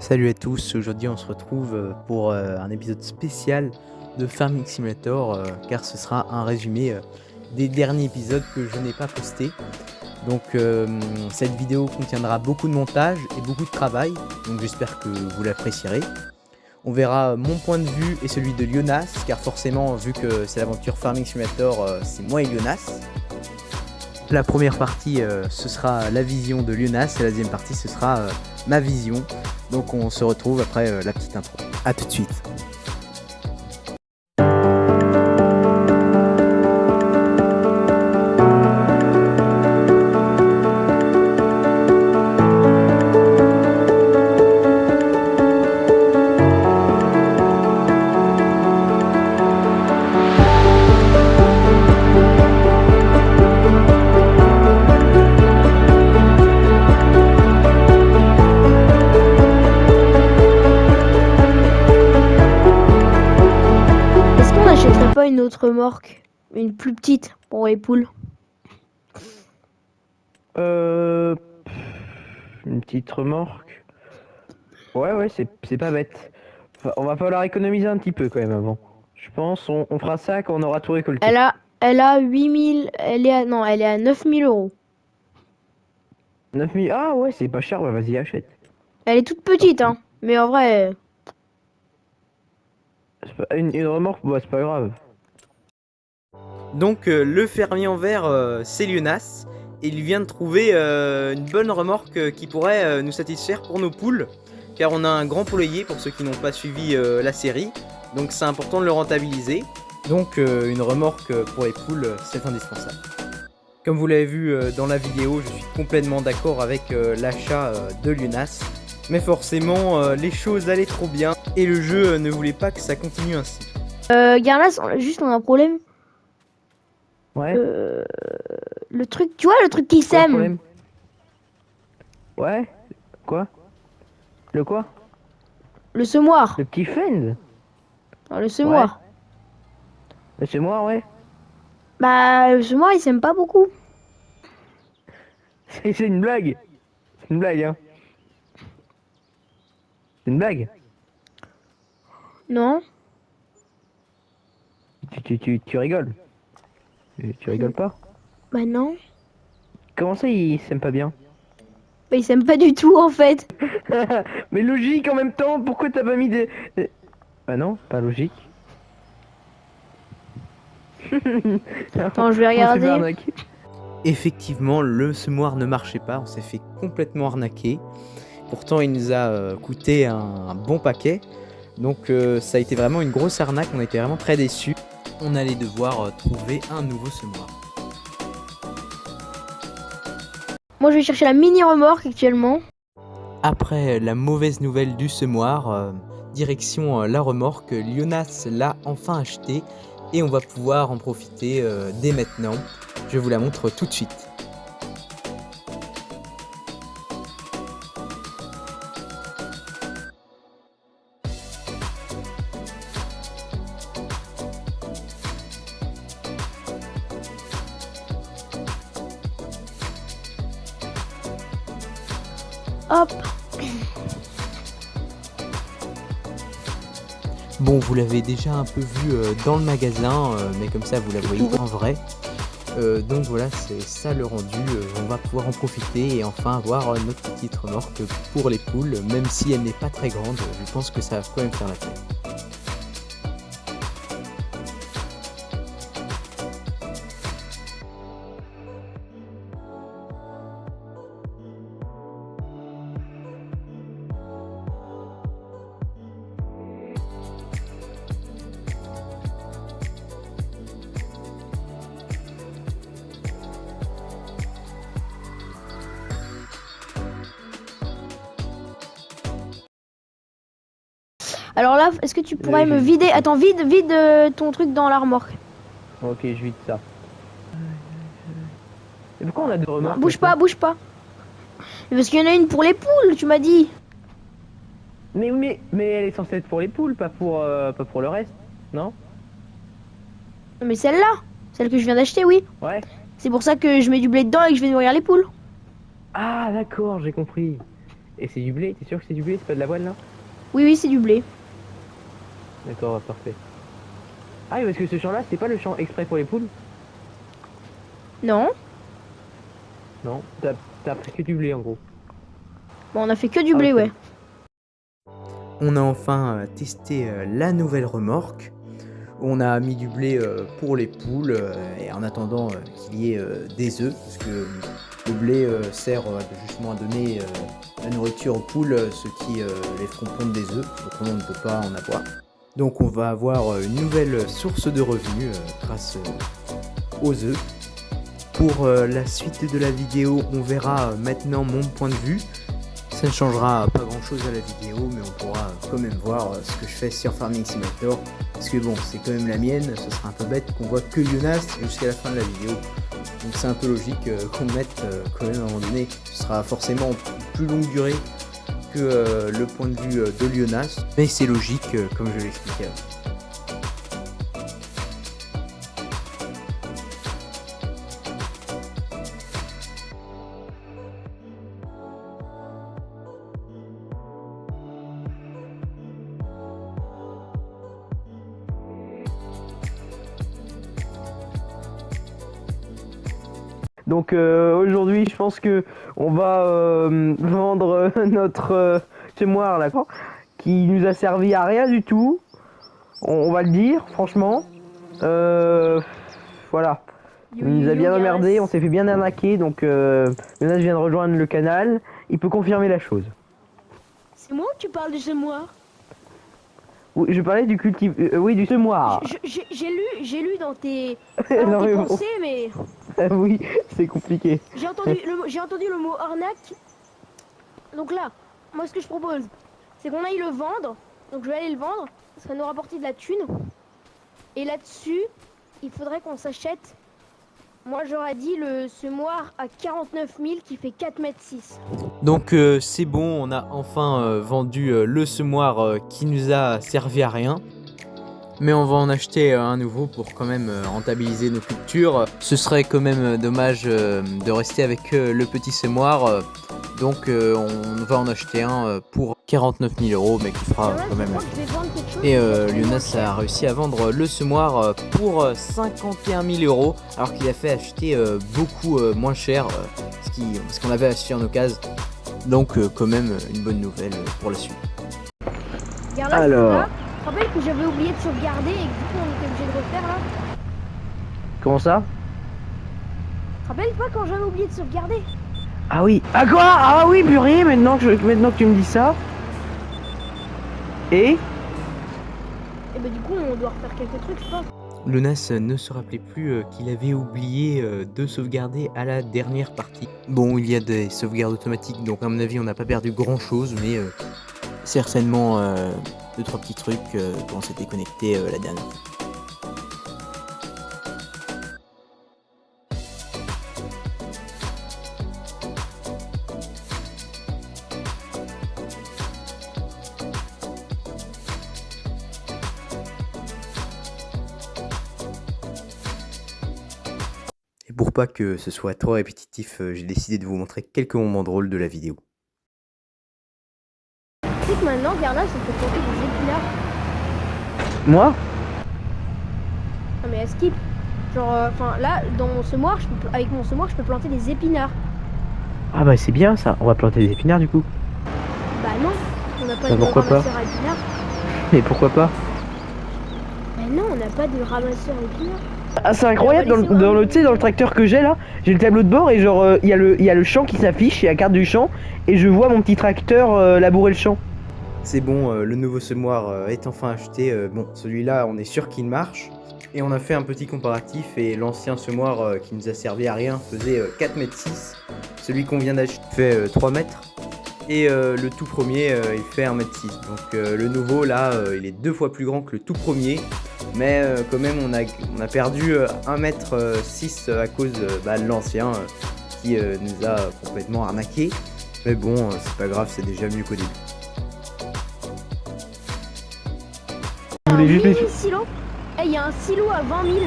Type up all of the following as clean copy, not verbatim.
Salut à tous, aujourd'hui on se retrouve pour un épisode spécial de Farming Simulator car ce sera un résumé des derniers épisodes que je n'ai pas postés. Donc cette vidéo contiendra beaucoup de montage et beaucoup de travail, donc j'espère que vous l'apprécierez. On verra mon point de vue et celui de Lionas, car forcément vu que c'est l'aventure Farming Simulator, c'est moi et Lionas. La première partie ce sera la vision de Lionas et la deuxième partie ce sera ma vision. Donc on se retrouve après la petite intro. A tout de suite. Pas une autre remorque, une plus petite pour les poules. Une petite remorque. Ouais, c'est pas bête. Enfin, on va falloir économiser un petit peu quand même avant. Je pense on fera ça quand on aura tout récolté. Elle a 8000, elle est à 9000 euros. 9000, ah ouais, c'est pas cher, bah vas-y, achète. Elle est toute petite, hein, mais en vrai... Une remorque, bah c'est pas grave. Donc le fermier en vert c'est Lionas. Et il vient de trouver une bonne remorque qui pourrait nous satisfaire pour nos poules. Car on a un grand poulailler pour ceux qui n'ont pas suivi la série. Donc c'est important de le rentabiliser. Donc une remorque pour les poules c'est indispensable. Comme vous l'avez vu dans la vidéo, je suis complètement d'accord avec l'achat de Lionas. Mais forcément les choses allaient trop bien et le jeu ne voulait pas que ça continue ainsi. Garnas, juste on a un problème. Ouais. Le truc, tu vois le truc qui Quoi le sème. problème? Ouais. Quoi? Le quoi? Le semoir. Le petit fend? Non, le semoir. Ouais. C'est moi, ouais. Bah, le semoir il sème pas beaucoup. C'est une blague. C'est une blague, hein. C'est une blague. Non. Tu rigoles. Tu rigoles pas? Bah non. Comment ça, il s'aime pas bien? Bah, il sème pas du tout en fait. Mais logique en même temps, pourquoi t'as pas mis des... Bah non, pas logique. Attends, je vais regarder. Effectivement, le semoir ne marchait pas, on s'est fait complètement arnaquer. Pourtant, il nous a coûté un bon paquet. Donc ça a été vraiment une grosse arnaque, on a été vraiment très déçus. On allait devoir trouver un nouveau semoir. Moi je vais chercher la mini remorque actuellement. Après la mauvaise nouvelle du semoir, direction la remorque, Lionas l'a enfin acheté et on va pouvoir en profiter dès maintenant. Je vous la montre tout de suite. Hop. Bon, vous l'avez déjà un peu vu dans le magasin, mais comme ça vous la voyez en vrai. Donc voilà, c'est ça le rendu, on va pouvoir en profiter et enfin avoir notre petite remorque pour les poules, même si elle n'est pas très grande, je pense que ça va quand même faire l'affaire. Alors là, est-ce que tu pourrais me vider... Attends, vide ton truc dans la remorque. Ok, je vide ça. Et pourquoi on a deux remorques? Bouge pas, bouge pas. Parce qu'il y en a une pour les poules, tu m'as dit. Mais elle est censée être pour les poules, pas pour le reste, non? Mais celle-là, celle que je viens d'acheter, oui. Ouais. C'est pour ça que je mets du blé dedans et que je vais nourrir les poules. Ah d'accord, j'ai compris. Et c'est du blé? T'es sûr que c'est du blé? C'est pas de l'avoine là? Oui, oui, c'est du blé. D'accord, parfait. Ah oui, parce que ce champ-là, c'est pas le champ exprès pour les poules? Non. Non, t'as pris que du blé en gros. Bon, on a fait que du Ah, blé, ok. ouais. On a enfin testé la nouvelle remorque. On a mis du blé pour les poules et en attendant qu'il y ait des œufs, parce que le blé sert justement à donner la nourriture aux poules, ce qui les feront pondre des œufs. Autrement, on ne peut pas en avoir. Donc on va avoir une nouvelle source de revenus grâce aux œufs. Pour la suite de la vidéo, on verra maintenant mon point de vue. Ça ne changera pas grand chose à la vidéo, mais on pourra quand même voir ce que je fais sur Farming Simulator. Parce que bon, c'est quand même la mienne, ce serait un peu bête qu'on voit que Jonas jusqu'à la fin de la vidéo. Donc c'est un peu logique qu'on le mette quand même à un moment donné. Ce sera forcément plus longue durée que le point de vue de Jonas. Mais c'est logique comme je l'expliquais avant. Donc aujourd'hui, je pense que on va vendre notre semoir là, qui nous a servi à rien du tout. On va le dire, franchement. Voilà. Il nous a bien emmerdé, on s'est fait bien arnaquer, donc Jonas vient de rejoindre le canal. Il peut confirmer la chose. C'est moi ou tu parles de semoir? Oui, je parlais du oui, du semoir. J'ai lu dans tes, Non, mais bon. pensées, mais Oui, c'est compliqué. j'ai entendu le mot arnaque. Donc là, moi ce que je propose, c'est qu'on aille le vendre. Donc je vais aller le vendre, ça va nous rapporter de la thune. Et là-dessus, il faudrait qu'on s'achète. Moi j'aurais dit le semoir à 49 000 qui fait 4,6 m. Donc c'est bon, on a enfin vendu le semoir qui nous a servi à rien. Mais on va en acheter un nouveau pour quand même rentabiliser nos cultures. Ce serait quand même dommage de rester avec le petit semoir. Donc on va en acheter un pour 49 000 €, mais qui fera quand même... Et Jonas a réussi à vendre le semoir pour 51 000 €, alors qu'il a fait acheter beaucoup moins cher, parce qu'on l'avait acheté en occasion. Donc quand même une bonne nouvelle pour la suite. Alors, Tu te rappelles que j'avais oublié de sauvegarder et que du coup on était obligé de refaire là? comment ça? Tu te rappelles pas quand j'avais oublié de sauvegarder? Ah oui. Ah quoi? Ah oui, purée, maintenant que tu me dis ça. Et Et bah du coup on doit refaire quelques trucs je pense. Jonas ne se rappelait plus qu'il avait oublié de sauvegarder à la dernière partie. Bon, il y a des sauvegardes automatiques, donc à mon avis on n'a pas perdu grand chose, mais certainement 2-3 petits trucs quand on s'était connecté la dernière fois. Et pour pas que ce soit trop répétitif, j'ai décidé de vous montrer quelques moments drôles de la vidéo. Tu sais que maintenant Garda ça peut planter des épinards. moi? Non mais à skip. Genre enfin là dans mon semoir, avec mon semoir je peux planter des épinards. Ah bah c'est bien ça. On va planter des épinards du coup. Bah non, on n'a pas Bah, de pourquoi pas? ramasseur à épinards. Mais pourquoi pas? Bah non, on n'a pas de ramasseur à épinards. Ah c'est incroyable, dans le tu sais, dans le tracteur que j'ai là, j'ai le tableau de bord et genre il y a le champ qui s'affiche, il y a la carte du champ et je vois mon petit tracteur labourer le champ. C'est bon, le nouveau semoir est enfin acheté. Bon, celui-là, on est sûr qu'il marche. Et on a fait un petit comparatif et l'ancien semoir qui nous a servi à rien faisait 4,6 m. Celui qu'on vient d'acheter fait 3 mètres. Et le tout premier, il fait 1,6 m. Donc le nouveau, là, il est 2 fois plus grand que le tout premier. Mais quand même, on a perdu 1,6 m à cause de l'ancien qui nous a complètement arnaqué. Mais bon, c'est pas grave, c'est déjà mieux qu'au début. Vous voulez juste les... silo. Eh, il y a un silo à 20 000.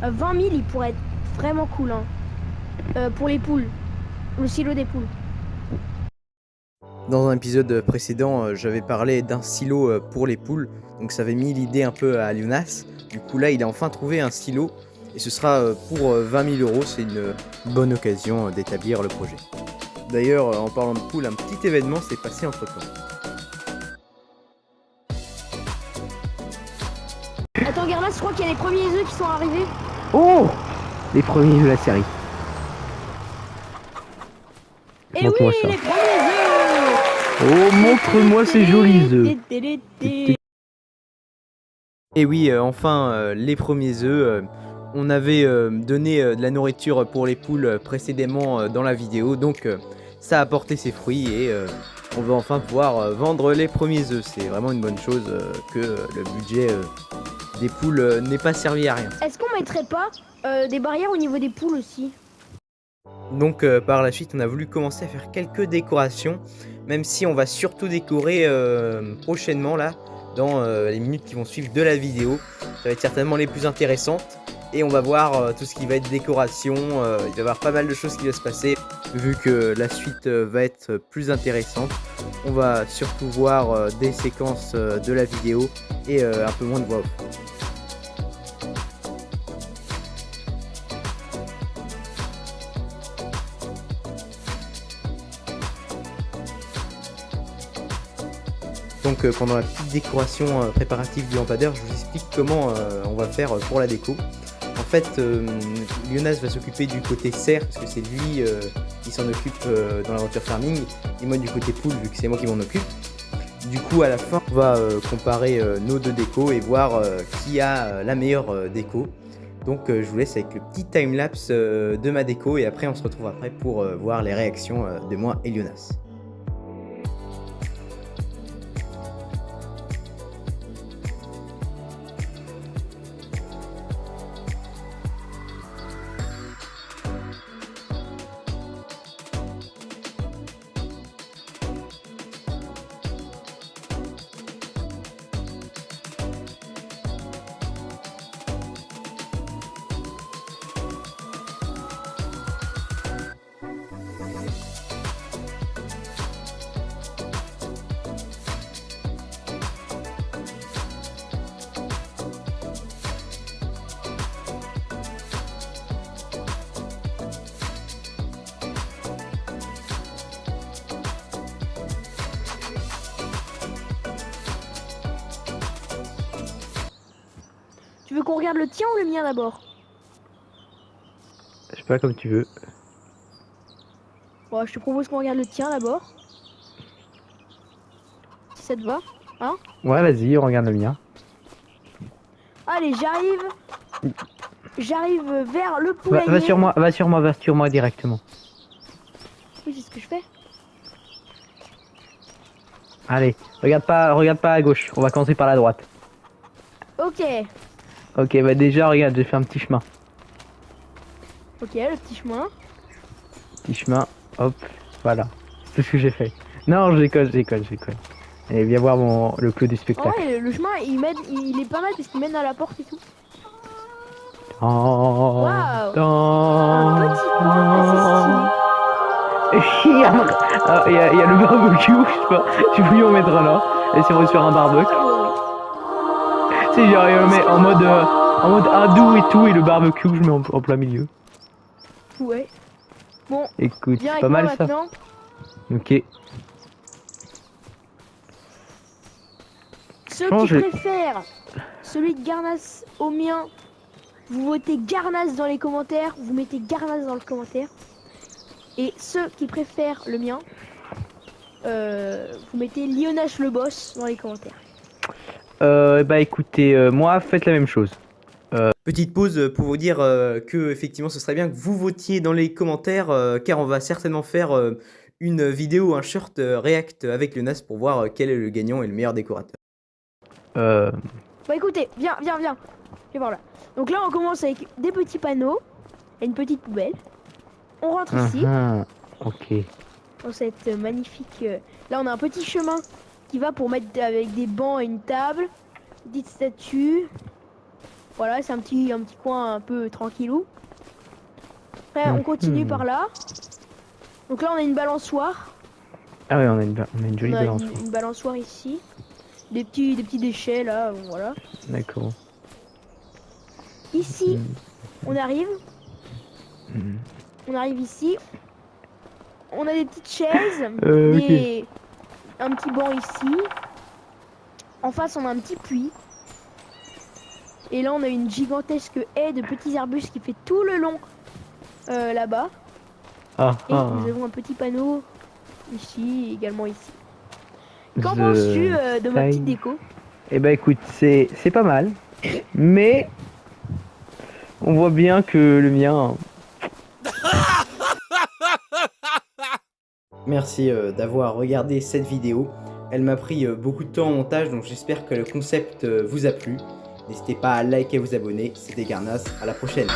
À 20 000, il pourrait être vraiment cool, hein. Pour les poules. Le silo des poules. Dans un épisode précédent, j'avais parlé d'un silo pour les poules, donc ça avait mis l'idée un peu à Lionas. Du coup là, il a enfin trouvé un silo et ce sera pour 20 000 €. C'est une bonne occasion d'établir le projet. D'ailleurs, en parlant de poules, un petit événement s'est passé entre temps. Attends, Garnas, je crois qu'il y a les premiers œufs qui sont arrivés. Oh, les premiers de la série. Et oui, Montre-moi ça. les premiers œufs. Oh, montre-moi ces jolis œufs. Et oui, enfin, les premiers œufs. On avait donné de la nourriture pour les poules précédemment dans la vidéo, donc ça a porté ses fruits et on va enfin pouvoir vendre les premiers œufs. C'est vraiment une bonne chose que le budget des poules n'ait pas servi à rien. Est-ce qu'on mettrait pas des barrières au niveau des poules aussi? Donc par la suite, on a voulu commencer à faire quelques décorations, même si on va surtout décorer prochainement là, dans les minutes qui vont suivre de la vidéo. Ça va être certainement les plus intéressantes. Et on va voir tout ce qui va être décoration, il va y avoir pas mal de choses qui vont se passer. Vu que la suite va être plus intéressante, on va surtout voir des séquences de la vidéo et un peu moins de voix off. Donc pendant la petite décoration préparative du lampadaire, je vous explique comment on va faire pour la déco. En fait, Lionas va s'occuper du côté serre, parce que c'est lui qui s'en occupe dans l'aventure farming, et moi du côté poule, vu que c'est moi qui m'en occupe. Du coup, à la fin, on va comparer nos deux décos et voir qui a la meilleure déco. Donc je vous laisse avec le petit timelapse de ma déco, et après on se retrouve après pour voir les réactions de moi et Lionas. Tu veux qu'on regarde le tien ou le mien d'abord? Je sais pas, comme tu veux. Bon, je te propose qu'on regarde le tien d'abord. Si ça te va, hein? Ouais, vas-y, on regarde le mien. Allez, j'arrive vers le poulailler. Va sur moi directement. Oui, c'est ce que je fais. Allez, regarde pas à gauche, on va commencer par la droite. Ok, Ok, bah déjà, regarde, j'ai fait un petit chemin. ok, le petit chemin. Petit chemin, hop, voilà. C'est tout ce que j'ai fait. Non, je déconne. Allez, viens voir le clou du En spectacle. vrai, le chemin, il est pas mal parce qu'il mène à la porte et tout. Oh, Waouh. Un petit coin assez stylé. Il y a le barbecue, je sais pas. J'ai voulu en mettre là. Et si on veut se faire un barbecue. C'est genre, je le mets en mode hindou et tout, et le barbecue, je mets en plein milieu. Ouais. Bon, Écoute, viens c'est avec pas moi mal ça. maintenant. Ok. Ceux Bon, qui préfèrent celui de Garnas au mien, vous votez Garnas dans les commentaires, vous mettez Garnas dans le commentaire. Et ceux qui préfèrent le mien, vous mettez Lionas le boss dans les commentaires. Bah écoutez, moi, faites la même chose. Petite pause pour vous dire que effectivement ce serait bien que vous votiez dans les commentaires car on va certainement faire une vidéo, un short react avec Lionas pour voir quel est le gagnant et le meilleur décorateur. Bah écoutez, viens. Viens voir là. Donc là on commence avec des petits panneaux et une petite poubelle. On rentre ici, Ok. dans cette magnifique... Là on a un petit chemin qui va pour mettre avec des bancs et une table, une petite statue. Voilà, c'est un petit coin un peu tranquillou. Après on continue par là. Donc là on a une balançoire. Ah ouais, on a une jolie On a balance. une balançoire ici. Des petits déchets là, bon, voilà. D'accord. Ici, Mm, on arrive. mm. On arrive ici. On a des petites chaises. Ok. Un petit banc ici. En face, on a un petit puits. Et là, on a une gigantesque haie de petits arbustes qui fait tout le long là-bas. Ah Et ah. nous avons un petit panneau ici, également ici. Qu'en The penses-tu de ma petite style. déco? Eh ben écoute, c'est pas mal. Mais on voit bien que le mien. Merci d'avoir regardé cette vidéo. Elle m'a pris beaucoup de temps en montage, donc j'espère que le concept vous a plu. N'hésitez pas à liker et vous abonner. C'était Garnas, à la prochaine.